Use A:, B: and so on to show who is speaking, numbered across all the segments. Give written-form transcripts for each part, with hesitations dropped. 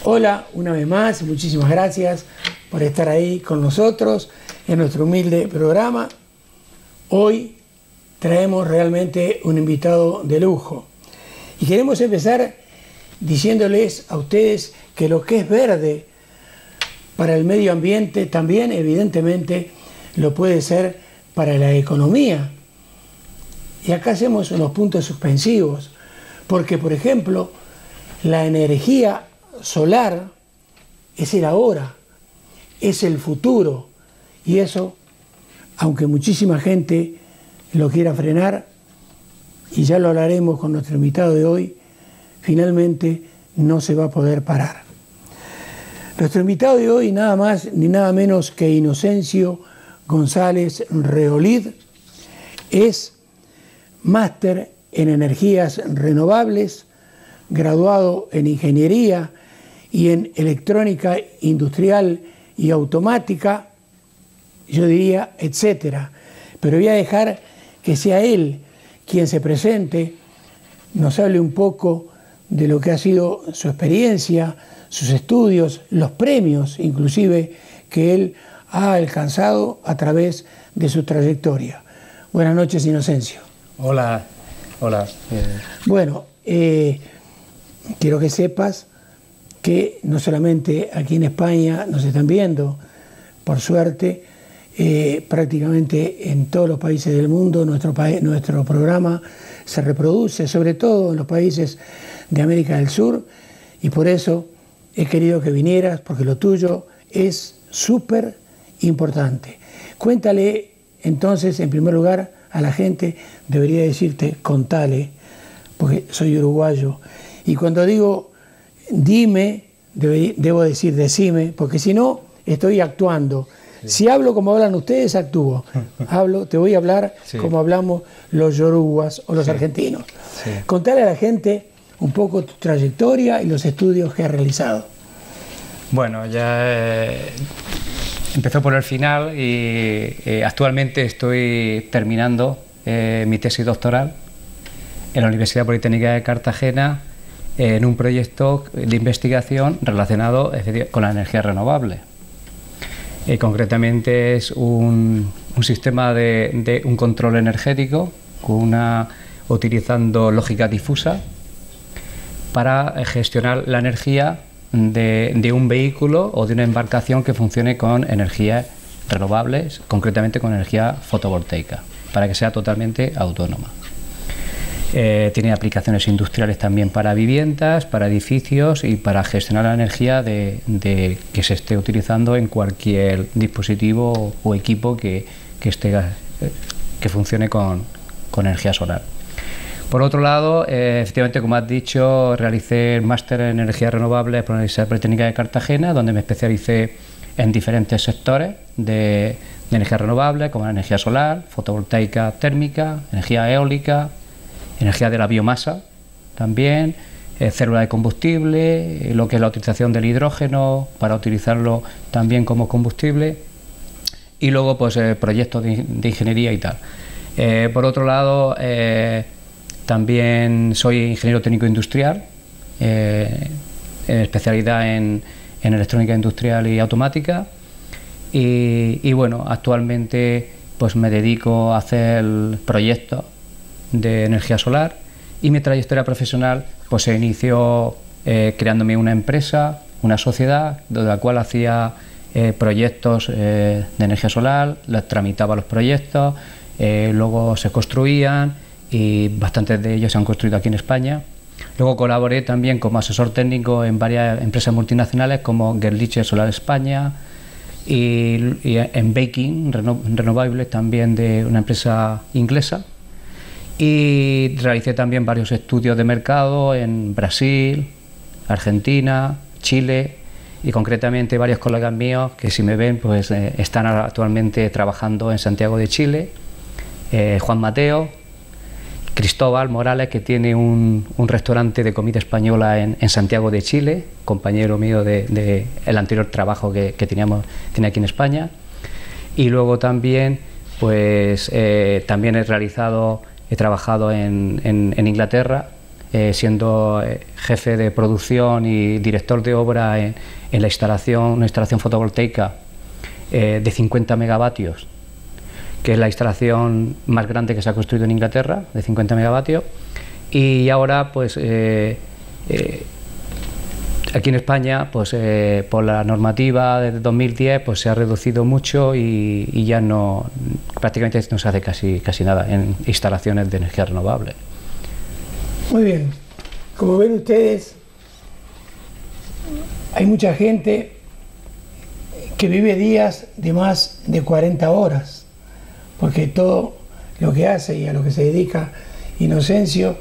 A: Hola, una vez más, muchísimas gracias por estar ahí con nosotros en nuestro humilde programa. Hoy traemos realmente un invitado de lujo y queremos empezar diciéndoles a ustedes que lo que es verde para el medio ambiente también evidentemente lo puede ser para la economía. Y acá hacemos unos puntos suspensivos, porque por ejemplo la energía solar es el ahora, es el futuro, y eso, aunque muchísima gente lo quiera frenar, y ya lo hablaremos con nuestro invitado de hoy, finalmente no se va a poder parar. Nuestro invitado de hoy, nada más ni nada menos que Inocencio González Reolid, es máster en energías renovables, graduado en ingeniería y en electrónica industrial y automática, yo diría, etcétera. Pero voy a dejar que sea él quien se presente, nos hable un poco de lo que ha sido su experiencia, sus estudios, los premios inclusive que él ha alcanzado a través de su trayectoria. Buenas noches, Inocencio.
B: Hola, hola.
A: Bueno, quiero que sepas que no solamente aquí en España nos están viendo, por suerte, prácticamente en todos los países del mundo nuestro programa se reproduce, sobre todo en los países de América del Sur, y por eso he querido que vinieras, porque lo tuyo es súper importante. Cuéntale entonces, en primer lugar, a la gente, debería decirte contale, porque soy uruguayo, y cuando digo dime, debo decir decime, porque si no estoy actuando. Sí. Si hablo como hablan ustedes, actúo. Te voy a hablar como hablamos los yoruguas o los argentinos. Sí. Contale a la gente un poco tu trayectoria y los estudios que has realizado.
B: Bueno, ya empezó por el final y actualmente estoy terminando mi tesis doctoral en la Universidad Politécnica de Cartagena en un proyecto de investigación relacionado con la energía renovable. Concretamente es un sistema de un control energético utilizando lógica difusa para gestionar la energía de un vehículo o de una embarcación que funcione con energías renovables, concretamente con energía fotovoltaica, para que sea totalmente autónoma. Tiene aplicaciones industriales también para viviendas, para edificios y para gestionar la energía que se esté utilizando en cualquier dispositivo o equipo que funcione con energía solar. Por otro lado, efectivamente, como has dicho, realicé el máster en energías renovables por la Universidad Politécnica de Cartagena, donde me especialicé en diferentes sectores de energía renovable, como la energía solar, fotovoltaica térmica, energía eólica, energía de la biomasa también, célula de combustible, lo que es la utilización del hidrógeno para utilizarlo también como combustible, y luego pues proyectos de ingeniería y tal. Por otro lado, también soy ingeniero técnico industrial, especialidad en electrónica industrial y automática, y bueno, actualmente pues me dedico a hacer proyectos de energía solar, y mi trayectoria profesional pues se inició creándome una empresa, una sociedad, de la cual hacía proyectos de energía solar, les tramitaba los proyectos, luego se construían y bastantes de ellos se han construido aquí en España. Luego colaboré también como asesor técnico en varias empresas multinacionales como Gerliche Solar España y en Baking Renovables, también de una empresa inglesa. Y realicé también varios estudios de mercado en Brasil, Argentina, Chile, y concretamente varios colegas míos que, si me ven, pues están actualmente trabajando en Santiago de Chile, Juan Mateo, Cristóbal Morales, que tiene un restaurante de comida española en Santiago de Chile, compañero mío de el anterior trabajo que tenía aquí en España. Y luego también pues también he trabajado en Inglaterra siendo jefe de producción y director de obra en una instalación fotovoltaica de 50 megavatios, que es la instalación más grande que se ha construido en Inglaterra, de 50 megavatios, y ahora pues aquí en España, pues por la normativa desde 2010, pues se ha reducido mucho y ya prácticamente no se hace casi nada en instalaciones de energía renovable.
A: Muy bien, como ven ustedes, hay mucha gente que vive días de más de 40 horas, porque todo lo que hace y a lo que se dedica Inocencio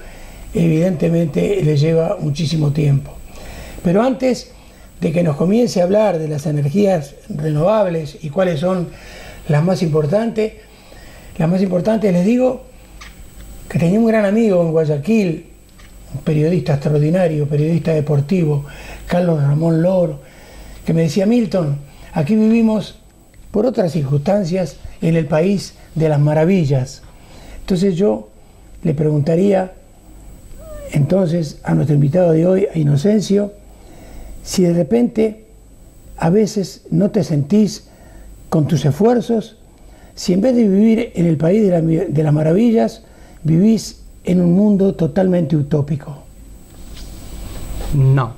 A: evidentemente le lleva muchísimo tiempo. Pero antes de que nos comience a hablar de las energías renovables y cuáles son las más importantes les digo que tenía un gran amigo en Guayaquil, un periodista extraordinario, periodista deportivo, Carlos Ramón Loro, que me decía: Milton, aquí vivimos por otras circunstancias en el país de las maravillas. Entonces yo le preguntaría entonces a nuestro invitado de hoy, a Inocencio, si de repente a veces no te sentís con tus esfuerzos, si en vez de vivir en el país de las maravillas, vivís en un mundo totalmente utópico.
B: No,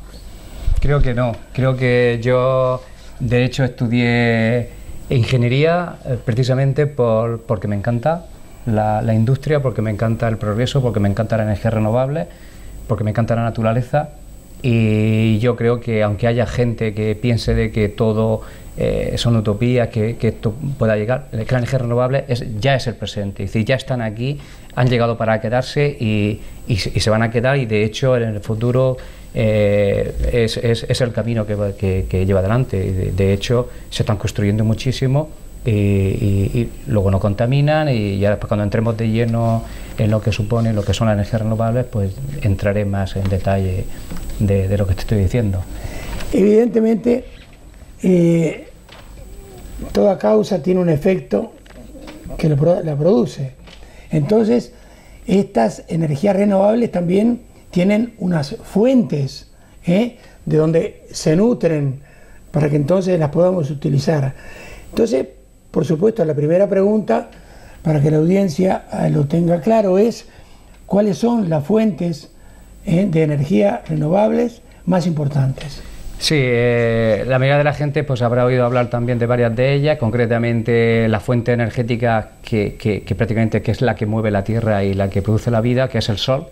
B: creo que no. Creo que yo, de hecho, estudié ingeniería precisamente porque me encanta la industria, porque me encanta el progreso, porque me encanta la energía renovable, porque me encanta la naturaleza. Y yo creo que aunque haya gente que piense de que todo son utopías, que esto pueda llegar, que la energía renovable ya es el presente, es decir, ya están aquí, han llegado para quedarse y se van a quedar, y de hecho en el futuro es el camino que lleva adelante. De hecho se están construyendo muchísimo y luego no contaminan, y ya después, cuando entremos de lleno en lo que supone, lo que son las energías renovables, pues entraré más en detalle de lo que te estoy diciendo.
A: Evidentemente, toda causa tiene un efecto que la produce. Entonces, estas energías renovables también tienen unas fuentes de donde se nutren para que entonces las podamos utilizar. Entonces, por supuesto, la primera pregunta, para que la audiencia lo tenga claro, es cuáles son las fuentes de energía renovables más importantes.
B: Sí, la mayoría de la gente pues habrá oído hablar también de varias de ellas, concretamente la fuente energética que prácticamente que es la que mueve la Tierra y la que produce la vida, que es el Sol.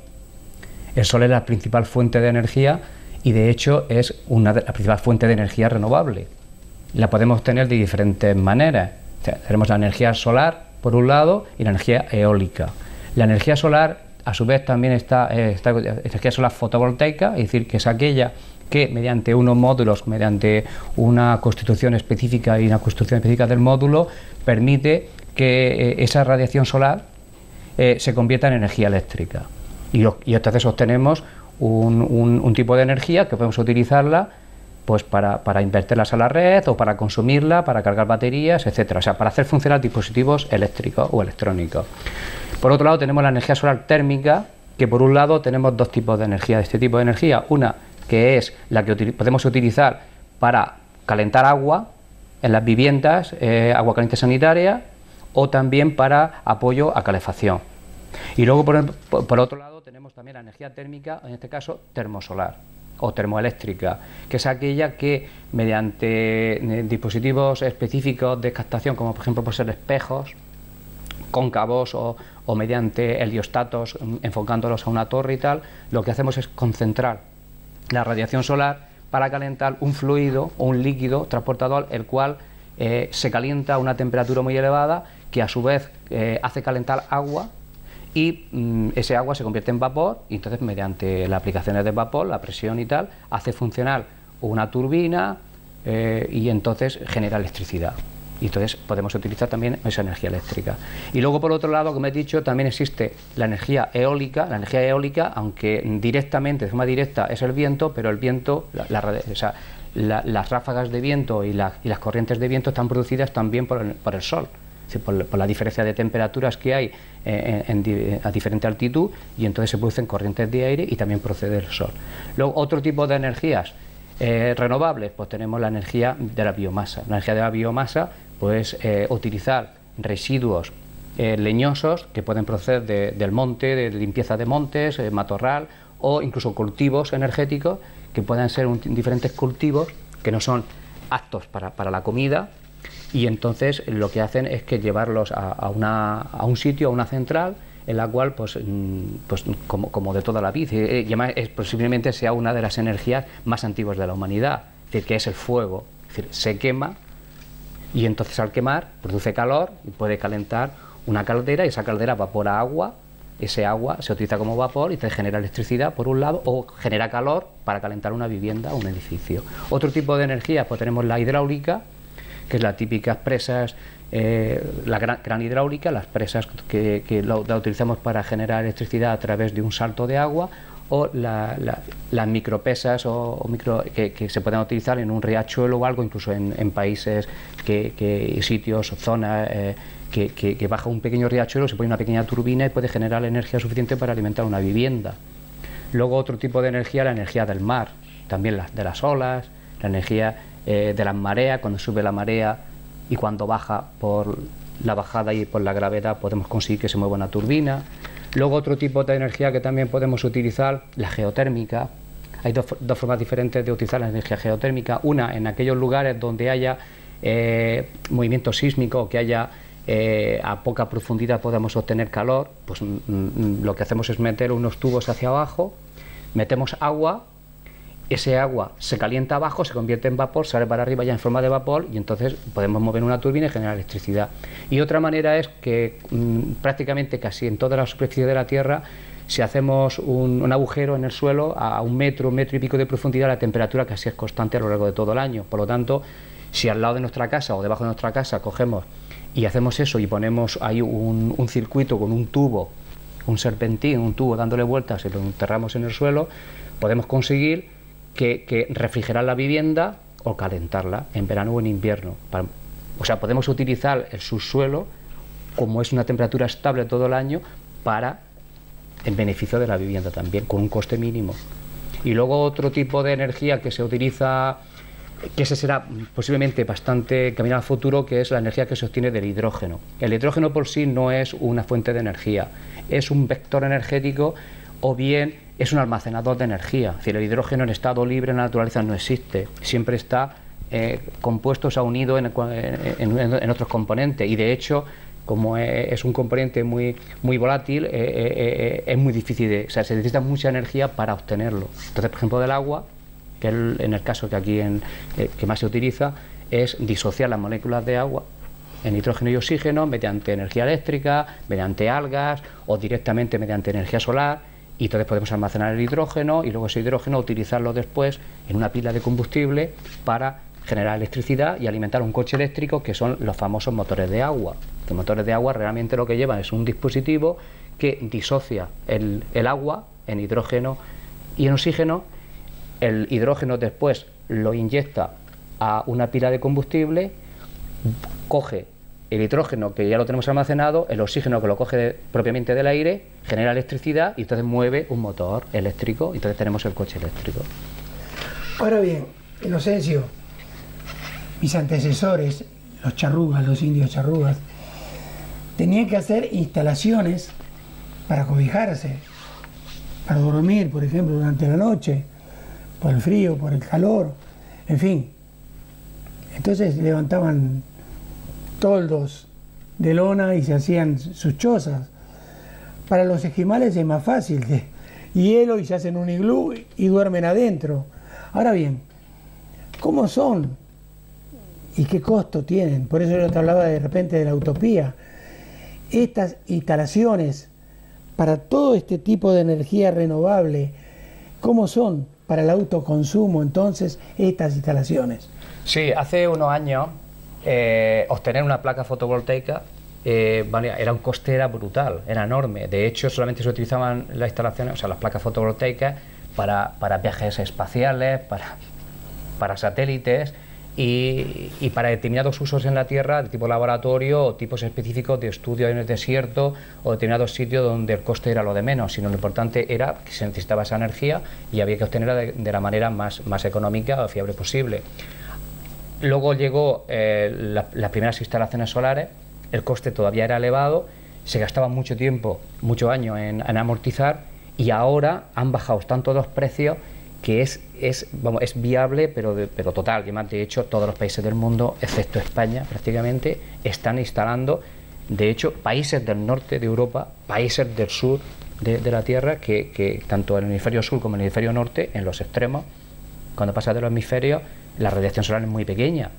B: El Sol es la principal fuente de energía y de hecho es la principal fuente de energía renovable. La podemos obtener de diferentes maneras. O sea, tenemos la energía solar por un lado y la energía eólica. La energía solar a su vez también está energía solar fotovoltaica, es decir, que es aquella que mediante unos módulos, mediante una constitución específica y una construcción específica del módulo, permite que esa radiación solar se convierta en energía eléctrica. Y entonces obtenemos un tipo de energía que podemos utilizarla pues para invertirlas a la red o para consumirla, para cargar baterías, etcétera. O sea, para hacer funcionar dispositivos eléctricos o electrónicos. Por otro lado, tenemos la energía solar térmica, que por un lado tenemos dos tipos de energía. De este tipo de energía, una que es la que podemos utilizar para calentar agua en las viviendas, agua caliente sanitaria, o también para apoyo a calefacción. Y luego, por otro lado, tenemos también la energía térmica, en este caso termosolar o termoeléctrica, que es aquella que mediante dispositivos específicos de captación, como por ejemplo pueden ser espejos cóncavos o mediante heliostatos enfocándolos a una torre y tal, lo que hacemos es concentrar la radiación solar para calentar un fluido o un líquido transportador, el cual se calienta a una temperatura muy elevada, que a su vez hace calentar agua, y ese agua se convierte en vapor, y entonces mediante las aplicaciones de vapor, la presión y tal, hace funcionar una turbina y entonces genera electricidad. Y entonces podemos utilizar también esa energía eléctrica. Y luego, por otro lado, como he dicho, también existe la energía eólica. La energía eólica, aunque directamente, de forma directa, es el viento, pero el viento, las ráfagas de viento y las corrientes de viento están producidas también por el sol. por la diferencia de temperaturas que hay a diferente altitud, y entonces se producen corrientes de aire y también procede el sol. Luego, otro tipo de energías renovables, pues tenemos la energía de la biomasa. La energía de la biomasa, pues utilizar residuos leñosos que pueden proceder del monte, de limpieza de montes, matorral, o incluso cultivos energéticos que puedan ser diferentes cultivos que no son aptos para la comida, y entonces lo que hacen es que llevarlos a un sitio, a una central, en la cual pues como de toda la vida, y además posiblemente sea una de las energías más antiguas de la humanidad, es decir, que es el fuego. Es decir, se quema y entonces al quemar produce calor y puede calentar una caldera, y esa caldera evapora agua. Ese agua se utiliza como vapor y te genera electricidad por un lado, o genera calor para calentar una vivienda o un edificio. Otro tipo de energía, pues tenemos la hidráulica, que es las típicas presas, la gran hidráulica, las presas que la utilizamos para generar electricidad a través de un salto de agua, o las micropresas que se pueden utilizar en un riachuelo o algo, incluso en países, sitios, zonas que baja un pequeño riachuelo, se pone una pequeña turbina y puede generar la energía suficiente para alimentar una vivienda. Luego, otro tipo de energía, la energía del mar, también de las olas, la energía de las mareas, cuando sube la marea y cuando baja por la bajada y por la gravedad podemos conseguir que se mueva una turbina. Luego, otro tipo de energía que también podemos utilizar, la geotérmica. Hay dos formas diferentes de utilizar la energía geotérmica. Una, en aquellos lugares donde haya movimiento sísmico, o que haya a poca profundidad podemos obtener calor, pues lo que hacemos es meter unos tubos hacia abajo, metemos agua, ese agua se calienta abajo, se convierte en vapor, sale para arriba ya en forma de vapor, y entonces podemos mover una turbina y generar electricidad. Y otra manera es que prácticamente casi en toda la superficie de la Tierra, si hacemos un agujero en el suelo a un metro y pico de profundidad, la temperatura casi es constante a lo largo de todo el año. Por lo tanto, si al lado de nuestra casa o debajo de nuestra casa cogemos y hacemos eso y ponemos ahí un circuito con un tubo, un serpentín, un tubo dándole vueltas, y lo enterramos en el suelo, podemos conseguir que refrigerar la vivienda o calentarla en verano o en invierno. O sea, podemos utilizar el subsuelo, como es una temperatura estable todo el año, en beneficio de la vivienda también, con un coste mínimo. Y luego, otro tipo de energía que se utiliza, que ese será posiblemente bastante camino al futuro, que es la energía que se obtiene del hidrógeno. El hidrógeno por sí no es una fuente de energía, es un vector energético, o bien es un almacenador de energía. Es decir, el hidrógeno en estado libre en la naturaleza no existe, siempre está compuesto, se ha unido en otros componentes, y de hecho, como es un componente muy volátil, es muy difícil, se necesita mucha energía para obtenerlo. Entonces, por ejemplo, del agua, que en el caso que aquí que más se utiliza, es disociar las moléculas de agua en nitrógeno y oxígeno mediante energía eléctrica, mediante algas o directamente mediante energía solar, y entonces podemos almacenar el hidrógeno y luego ese hidrógeno utilizarlo después en una pila de combustible para generar electricidad y alimentar un coche eléctrico, que son los famosos motores de agua. Los motores de agua realmente lo que llevan es un dispositivo que disocia el agua en hidrógeno y en oxígeno. El hidrógeno después lo inyecta a una pila de combustible, coge el hidrógeno que ya lo tenemos almacenado, el oxígeno que lo coge propiamente del aire, genera electricidad y entonces mueve un motor eléctrico, y entonces tenemos el coche eléctrico.
A: Ahora bien, Inocencio, mis antecesores, los indios charrugas, tenían que hacer instalaciones para cobijarse, para dormir, por ejemplo, durante la noche, por el frío, por el calor, en fin. Entonces levantaban toldos de lona y se hacían sus chozas. Para los esquimales es más fácil, de hielo, y se hacen un iglú y duermen adentro. Ahora bien, ¿cómo son? ¿Y qué costo tienen? Por eso yo te hablaba de repente de la utopía. Estas instalaciones para todo este tipo de energía renovable, ¿cómo son para el autoconsumo entonces estas instalaciones?
B: Sí, hace unos años obtener una placa fotovoltaica era un coste, era brutal, era enorme. De hecho, solamente se utilizaban las instalaciones, o sea, las placas fotovoltaicas para viajes espaciales, para satélites, y para determinados usos en la Tierra, de tipo laboratorio o tipos específicos de estudio en el desierto o determinados sitios donde el coste era lo de menos, sino lo importante era que se necesitaba esa energía y había que obtenerla de la manera más económica o fiable posible. Luego llegó las primeras instalaciones solares, el coste todavía era elevado, se gastaba mucho tiempo, muchos años en amortizar, y ahora han bajado tanto los precios que es viable, pero total. De hecho, todos los países del mundo, excepto España prácticamente, están instalando, de hecho, países del norte de Europa, países del sur de la Tierra, que tanto en el hemisferio sur como en el hemisferio norte, en los extremos, cuando pasa de los hemisferios, la radiación solar es muy pequeña,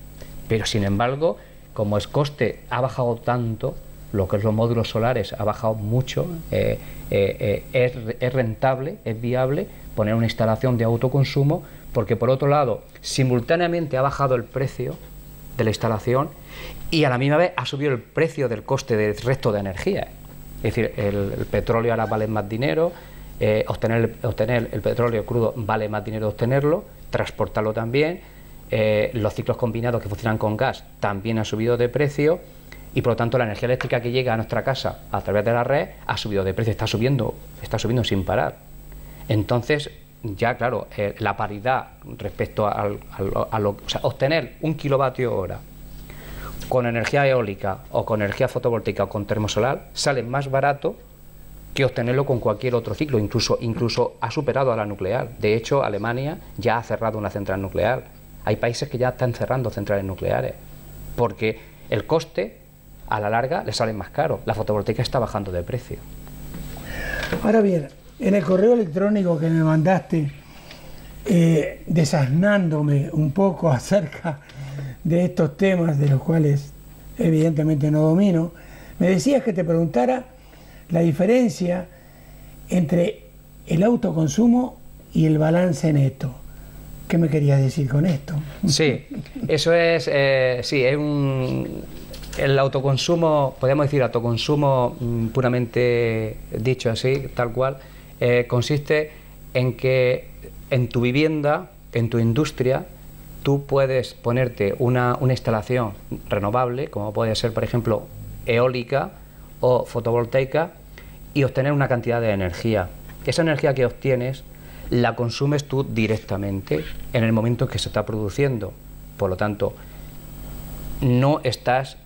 B: pero sin embargo, como el coste ha bajado tanto, lo que es los módulos solares ha bajado mucho, es rentable, es viable poner una instalación de autoconsumo, porque por otro lado, simultáneamente ha bajado el precio de la instalación y a la misma vez ha subido el precio del coste del resto de energía. Es decir, el petróleo ahora vale más dinero, obtener el petróleo crudo vale más dinero obtenerlo, transportarlo también, los ciclos combinados que funcionan con gas también han subido de precio, y por lo tanto la energía eléctrica que llega a nuestra casa a través de la red ha subido de precio, está subiendo sin parar. Entonces, ya claro, la paridad respecto o sea, obtener 1 kilovatio hora con energía eólica o con energía fotovoltaica o con termosolar sale más barato que obtenerlo con cualquier otro ciclo, incluso ha superado a la nuclear. De hecho, Alemania ya ha cerrado una central nuclear. Hay países que ya están cerrando centrales nucleares porque el coste a la larga le sale más caro. La fotovoltaica está bajando de precio.
A: Ahora bien, en el correo electrónico que me mandaste, desasnándome un poco acerca de estos temas de los cuales evidentemente no domino, me decías que te preguntara la diferencia entre el autoconsumo y el balance neto. ¿Qué me querías decir con esto?
B: Sí, eso es, el autoconsumo, podemos decir autoconsumo puramente dicho así, tal cual, consiste en que en tu vivienda, en tu industria, tú puedes ponerte una instalación renovable, como puede ser, por ejemplo, eólica o fotovoltaica, y obtener una cantidad de energía. Esa energía que obtienes la consumes tú directamente en el momento en que se está produciendo. Por lo tanto, no estás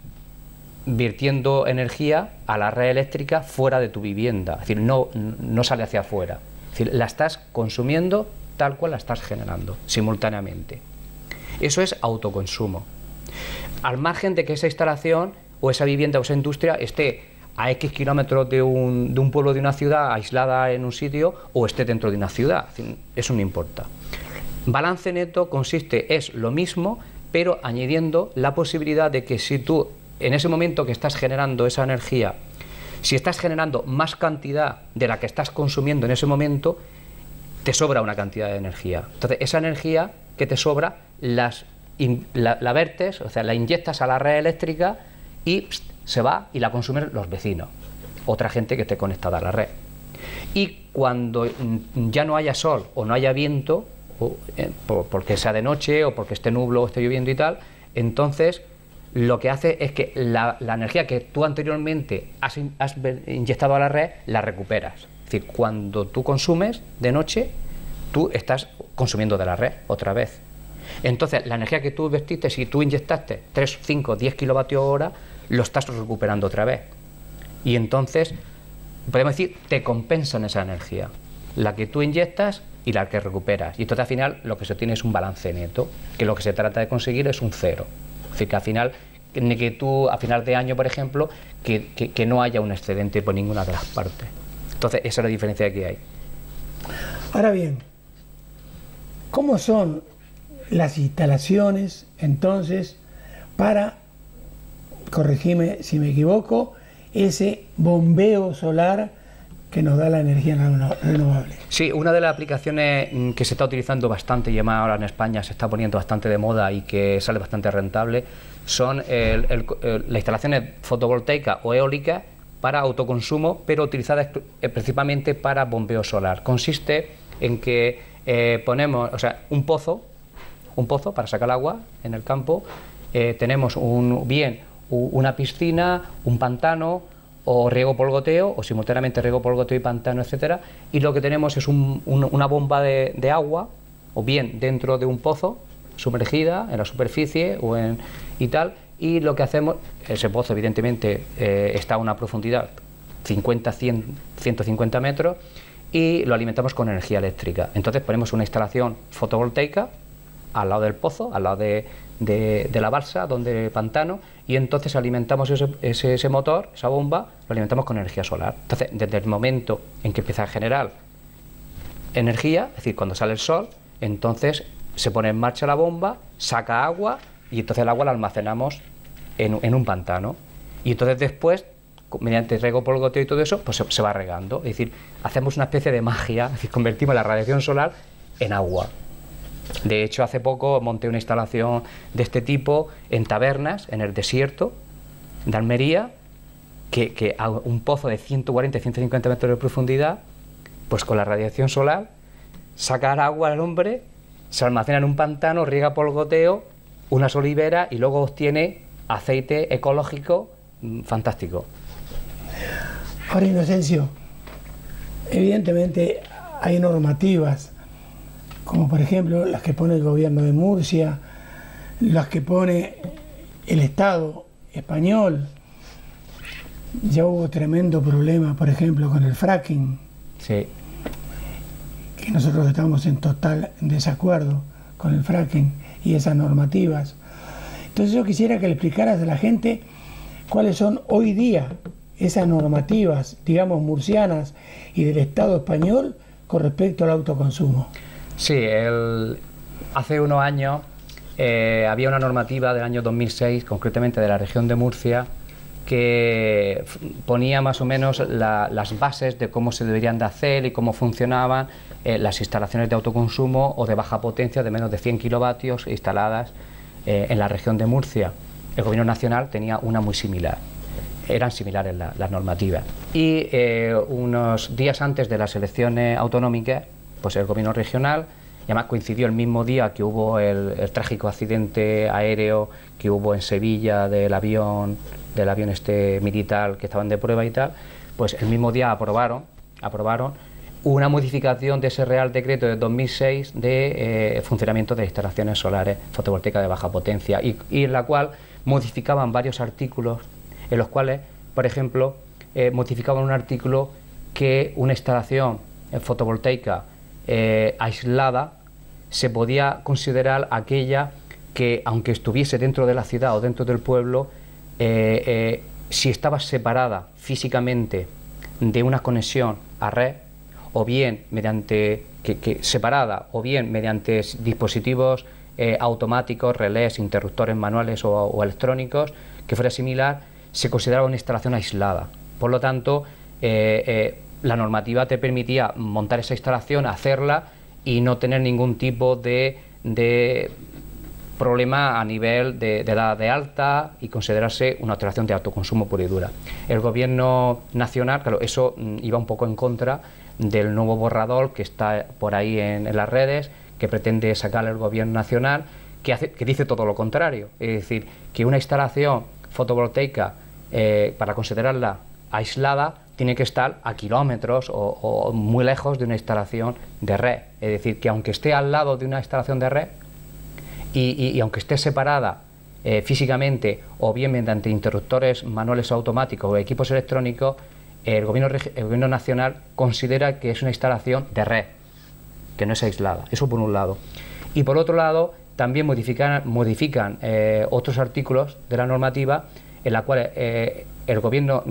B: virtiendo energía a la red eléctrica fuera de tu vivienda, es decir, no sale hacia afuera, es decir, la estás consumiendo tal cual la estás generando simultáneamente. Eso es autoconsumo, al margen de que esa instalación o esa vivienda o esa industria esté a X kilómetros de un pueblo, de una ciudad aislada en un sitio, o esté dentro de una ciudad, es decir, eso no importa. Balance neto es lo mismo, pero añadiendo la posibilidad de que si tú en ese momento que estás generando esa energía, si estás generando más cantidad de la que estás consumiendo en ese momento, te sobra una cantidad de energía. Entonces, esa energía que te sobra la vertes, o sea, la inyectas a la red eléctrica y se va y la consumen los vecinos, otra gente que esté conectada a la red. Y cuando ya no haya sol o no haya viento, porque sea de noche o porque esté nublo o esté lloviendo y tal, entonces lo que hace es que la energía que tú anteriormente has inyectado a la red, la recuperas. Es decir, cuando tú consumes de noche, tú estás consumiendo de la red otra vez. Entonces, la energía que tú vertiste, si tú inyectaste 3, 5, 10 kilovatios hora, lo estás recuperando otra vez. Y entonces, podemos decir, te compensan esa energía, la que tú inyectas y la que recuperas. Y entonces, al final, lo que se obtiene es un balance neto, que lo que se trata de conseguir es un cero. Es decir, que al final, que tú, a final de año, por ejemplo, que no haya un excedente por ninguna de las partes. Entonces, esa es la diferencia que hay.
A: Ahora bien, ¿cómo son las instalaciones, entonces, para, corregime si me equivoco, ese bombeo solar que nos da la energía renovable?
B: Sí, una de las aplicaciones que se está utilizando bastante y además ahora en España se está poniendo bastante de moda y que sale bastante rentable son las instalaciones fotovoltaicas o eólicas para autoconsumo, pero utilizadas principalmente para bombeo solar. Consiste en que ponemos, o sea, un pozo un pozo para sacar agua en el campo, tenemos una piscina, un pantano, o riego por goteo, o simultáneamente riego por goteo y pantano, etcétera, y lo que tenemos es una bomba de agua, o bien dentro de un pozo, sumergida en la superficie y tal, y lo que hacemos, ese pozo evidentemente está a una profundidad 50, 100, 150 metros, y lo alimentamos con energía eléctrica. Entonces ponemos una instalación fotovoltaica al lado del pozo, al lado de la balsa, donde el pantano, y entonces alimentamos ese motor, esa bomba, lo alimentamos con energía solar. Entonces, desde el momento en que empieza a generar energía, es decir, cuando sale el sol, entonces se pone en marcha la bomba, saca agua, y entonces el agua la almacenamos en un pantano. Y entonces después, mediante riego por goteo y todo eso, pues se va regando. Es decir, hacemos una especie de magia, es decir, convertimos la radiación solar en agua. De hecho, hace poco monté una instalación de este tipo en Tabernas, en el desierto de Almería, que a un pozo de 140, 150 metros de profundidad, pues con la radiación solar, sacar agua al hombre, se almacena en un pantano, riega por goteo, unas oliveras, y luego obtiene aceite ecológico fantástico.
A: Ahora, Inocencio, evidentemente hay normativas, como por ejemplo las que pone el gobierno de Murcia, las que pone el Estado español. Ya hubo tremendo problema, por ejemplo, con el fracking.
B: Sí.
A: Que nosotros estamos en total desacuerdo con el fracking y esas normativas. Entonces yo quisiera que le explicaras a la gente cuáles son hoy día esas normativas, digamos, murcianas y del Estado español con respecto al autoconsumo.
B: Sí, hace unos años había una normativa del año 2006, concretamente de la región de Murcia, que ponía más o menos las bases de cómo se deberían de hacer y cómo funcionaban las instalaciones de autoconsumo o de baja potencia de menos de 100 kilovatios instaladas en la región de Murcia. El Gobierno Nacional tenía una muy similar. Eran similares las normativas. Y unos días antes de las elecciones autonómicas, pues el Gobierno regional, y además coincidió el mismo día que hubo el trágico accidente aéreo que hubo en Sevilla del avión militar que estaban de prueba y tal, pues el mismo día aprobaron una modificación de ese Real Decreto de 2006 de funcionamiento de instalaciones solares fotovoltaicas de baja potencia, y en la cual modificaban varios artículos, en los cuales, por ejemplo, modificaban un artículo que una instalación fotovoltaica aislada se podía considerar aquella que, aunque estuviese dentro de la ciudad o dentro del pueblo, si estaba separada físicamente de una conexión a red, o bien mediante separada, o bien mediante dispositivos automáticos, relés, interruptores manuales o electrónicos, que fuera similar, se consideraba una instalación aislada. Por lo tanto, la normativa te permitía montar esa instalación, hacerla y no tener ningún tipo de problema a nivel de dar de alta y considerarse una instalación de autoconsumo pura y dura. El Gobierno Nacional, claro, eso iba un poco en contra del nuevo borrador que está por ahí en las redes, que pretende sacar el Gobierno Nacional, que dice todo lo contrario, es decir, que una instalación fotovoltaica, para considerarla aislada, tiene que estar a kilómetros o muy lejos de una instalación de red. Es decir, que aunque esté al lado de una instalación de red y aunque esté separada físicamente, o bien mediante interruptores manuales o automáticos o equipos electrónicos, el Gobierno Nacional considera que es una instalación de red, que no es aislada. Eso por un lado. Y por otro lado, también modifican otros artículos de la normativa, en la cual el Gobierno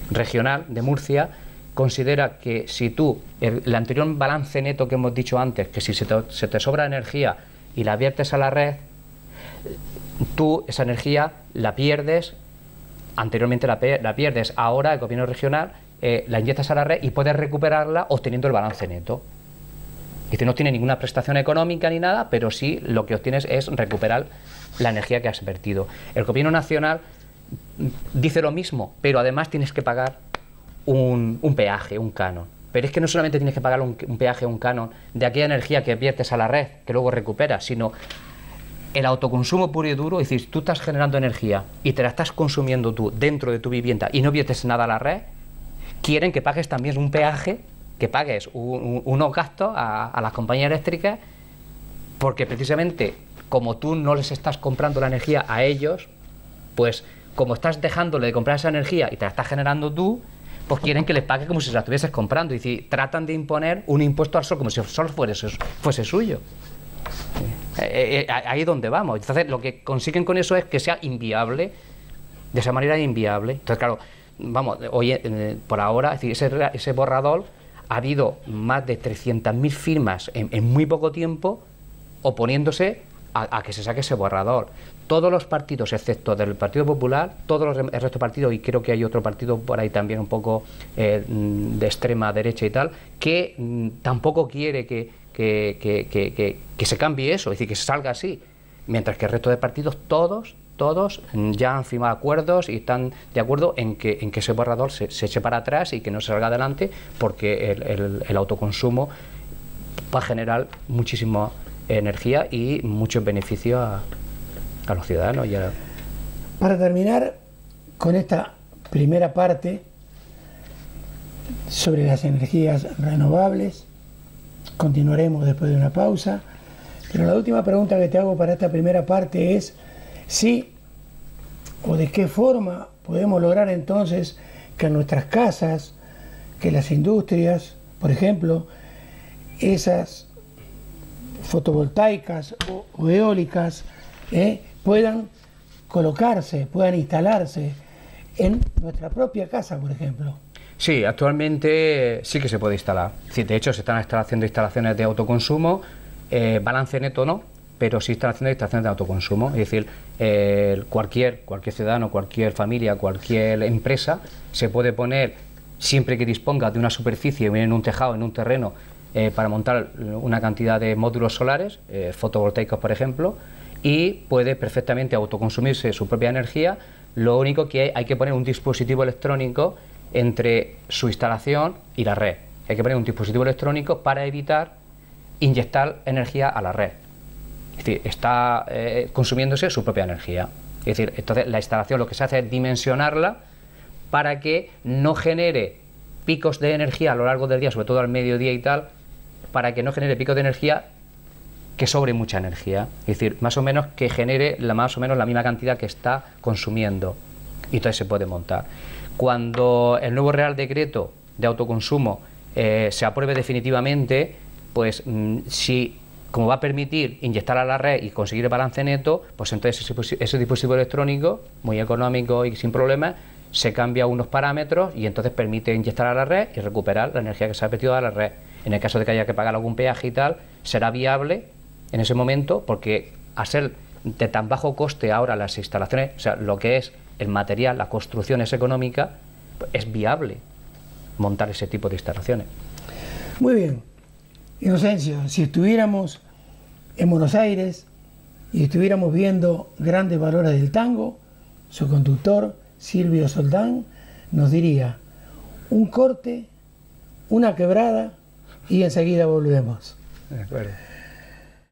B: regional de Murcia considera que si tú, el anterior balance neto que hemos dicho antes, que si se te sobra energía y la viertes a la red, tú esa energía la pierdes, anteriormente la pierdes, ahora el Gobierno regional la inyectas a la red y puedes recuperarla obteniendo el balance neto. Es decir, no tiene ninguna prestación económica ni nada, pero sí lo que obtienes es recuperar la energía que has vertido. El Gobierno Nacional dice lo mismo, pero además tienes que pagar un peaje, un canon. Pero es que no solamente tienes que pagar un peaje, un canon de aquella energía que viertes a la red, que luego recuperas, sino el autoconsumo puro y duro. Es decir, tú estás generando energía y te la estás consumiendo tú dentro de tu vivienda y no viertes nada a la red, quieren que pagues también un peaje, que pagues unos gastos a las compañías eléctricas, porque precisamente como tú no les estás comprando la energía a ellos, pues como estás dejándole de comprar esa energía y te la estás generando tú, pues quieren que les pague como si se la estuvieses comprando. Y si tratan de imponer un impuesto al sol como si el sol fuese suyo. Ahí es donde vamos. Entonces lo que consiguen con eso es que sea inviable, de esa manera inviable. Entonces claro, vamos, hoy por ahora, es decir, ese borrador, ha habido más de 300.000 firmas en muy poco tiempo oponiéndose a que se saque ese borrador. Todos los partidos, excepto del Partido Popular, el resto de partidos, y creo que hay otro partido por ahí también un poco de extrema derecha y tal, que tampoco quiere que se cambie eso, es decir, que se salga así, mientras que el resto de partidos, todos ya han firmado acuerdos y están de acuerdo en que ese borrador se eche para atrás y que no se salga adelante, porque el autoconsumo va a generar muchísima energía y muchos beneficios a los ciudadanos.
A: Para terminar con esta primera parte sobre las energías renovables, continuaremos después de una pausa, pero la última pregunta que te hago para esta primera parte es si o de qué forma podemos lograr entonces que en nuestras casas, que las industrias, por ejemplo, esas fotovoltaicas o eólicas puedan colocarse, puedan instalarse en nuestra propia casa, por ejemplo.
B: Sí, actualmente sí que se puede instalar. Sí, de hecho, se están haciendo instalaciones de autoconsumo, balance neto no, pero sí están haciendo instalaciones de autoconsumo. Es decir, cualquier ciudadano, cualquier familia, cualquier empresa se puede poner, siempre que disponga de una superficie en un tejado, en un terreno, para montar una cantidad de módulos solares, fotovoltaicos por ejemplo, y puede perfectamente autoconsumirse su propia energía. Lo único que hay que poner un dispositivo electrónico entre su instalación y la red. Hay que poner un dispositivo electrónico para evitar inyectar energía a la red. Es decir, está consumiéndose su propia energía. Es decir, entonces la instalación lo que se hace es dimensionarla para que no genere picos de energía a lo largo del día, sobre todo al mediodía y tal, para que no genere picos de energía que sobre mucha energía. Es decir, más o menos que genere más o menos la misma cantidad que está consumiendo. Y entonces se puede montar. Cuando el nuevo Real Decreto de autoconsumo se apruebe definitivamente, pues si como va a permitir inyectar a la red y conseguir el balance neto, pues entonces ese dispositivo electrónico, muy económico y sin problemas, se cambia unos parámetros y entonces permite inyectar a la red y recuperar la energía que se ha metido a la red. En el caso de que haya que pagar algún peaje y tal, será viable en ese momento, porque a ser de tan bajo coste ahora las instalaciones, o sea, lo que es el material, la construcción es económica, pues es viable montar ese tipo de instalaciones.
A: Muy bien. Inocencio, si estuviéramos en Buenos Aires y estuviéramos viendo Grandes Valores del Tango, su conductor, Silvio Soldán, nos diría: un corte, una quebrada y enseguida volvemos.
B: De acuerdo.